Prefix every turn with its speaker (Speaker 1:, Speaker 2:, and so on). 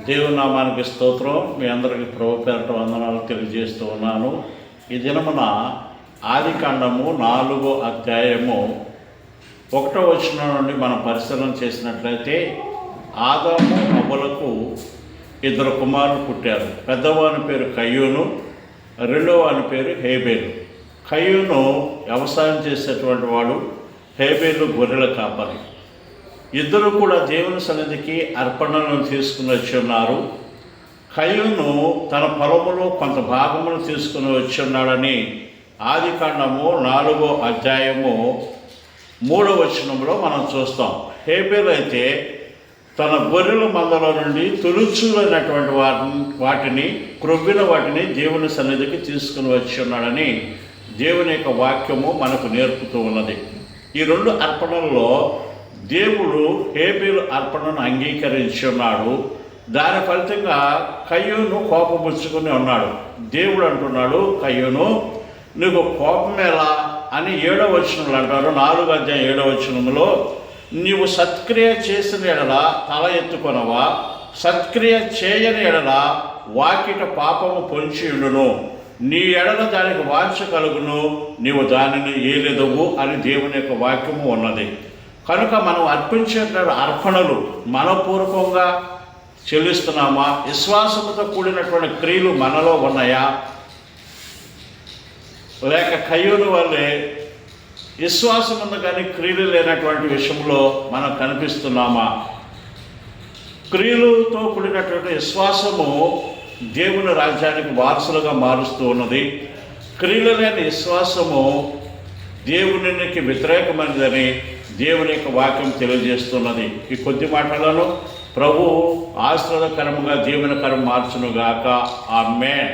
Speaker 1: దేవుని నామానికి స్తోత్రం. మీ అందరికీ ప్రభు పేరట వందనాలు తెలియజేస్తూ ఉన్నాను. ఈ దినమున ఆదికాండము 4వ అధ్యాయము 1వ వచనం నుండి మనం పరిశీలన చేసినట్లయితే, ఆదాము హవ్వలకు 2 కుమారులు పుట్టారు. పెద్దవాని పేరు కయ్యూను, రెండవ వాని పేరు హేబేలు. కయ్యూను వ్యవసాయం చేసేటువంటి వాడు, హేబేలు గొర్రెల కాపరి. ఇద్దరు కూడా దేవుని సన్నిధికి అర్పణలను తీసుకుని వచ్చి ఉన్నారు. కయ్యూను తన పొలములో కొంత భాగమును తీసుకుని వచ్చి ఉన్నాడని ఆదికాండము 4వ అధ్యాయము 3వ వచనంలో మనం చూస్తాం. హేబేలు అయితే తన గొర్రెల మందలో నుండి తులుచులైనటువంటి వాటిని క్రొవ్విన వాటిని దేవుని సన్నిధికి తీసుకుని వచ్చి ఉన్నాడని దేవుని యొక్క వాక్యము మనకు నేర్పుతూ ఉన్నది. ఈ 2 అర్పణల్లో దేవుడు హేబేలు అర్పణను అంగీకరించి ఉన్నాడు. దాని ఫలితంగా కయ్యూను కోపముచ్చుకుని ఉన్నాడు. దేవుడు అంటున్నాడు, కయ్యూను నీకు కోపం ఎలా అని 7వ వచనంలో అంటారు. 4వ అధ్యాయం 7వ వచనంలో, నీవు సత్క్రియ చేసిన ఎడల తల ఎత్తుకొనవా, సత్క్రియ చేయని ఎడల వాకిట పాపము పొంచి ఉండును, నీ ఎడల దానికి వాంఛ కలుగును, నీవు దానిని ఏలెదవు అని దేవుని యొక్క వాక్యము ఉన్నది. కనుక మనం అర్పించే అర్పణలు మనపూర్వకంగా చెల్లిస్తున్నామా? విశ్వాసంతో కూడినటువంటి క్రియలు మనలో ఉన్నాయా? లేక కయ్యూను వల్లే విశ్వాసం ఉంది కానీ క్రియలు లేనటువంటి విషయంలో మనం కనిపిస్తున్నామా? క్రియలతో కూడినటువంటి విశ్వాసము దేవుని రాజ్యానికి వారసులుగా మారుస్తూ ఉన్నది. క్రియలు లేని విశ్వాసము దేవునికి వ్యతిరేకమైనదని దేవుని యొక్క వాక్యం తెలియజేస్తున్నది. ఈ కొద్ది మాటలను ప్రభు ఆశీర్వాదకరముగా దీవెనకరం మార్చునుగాక. ఆమేన్.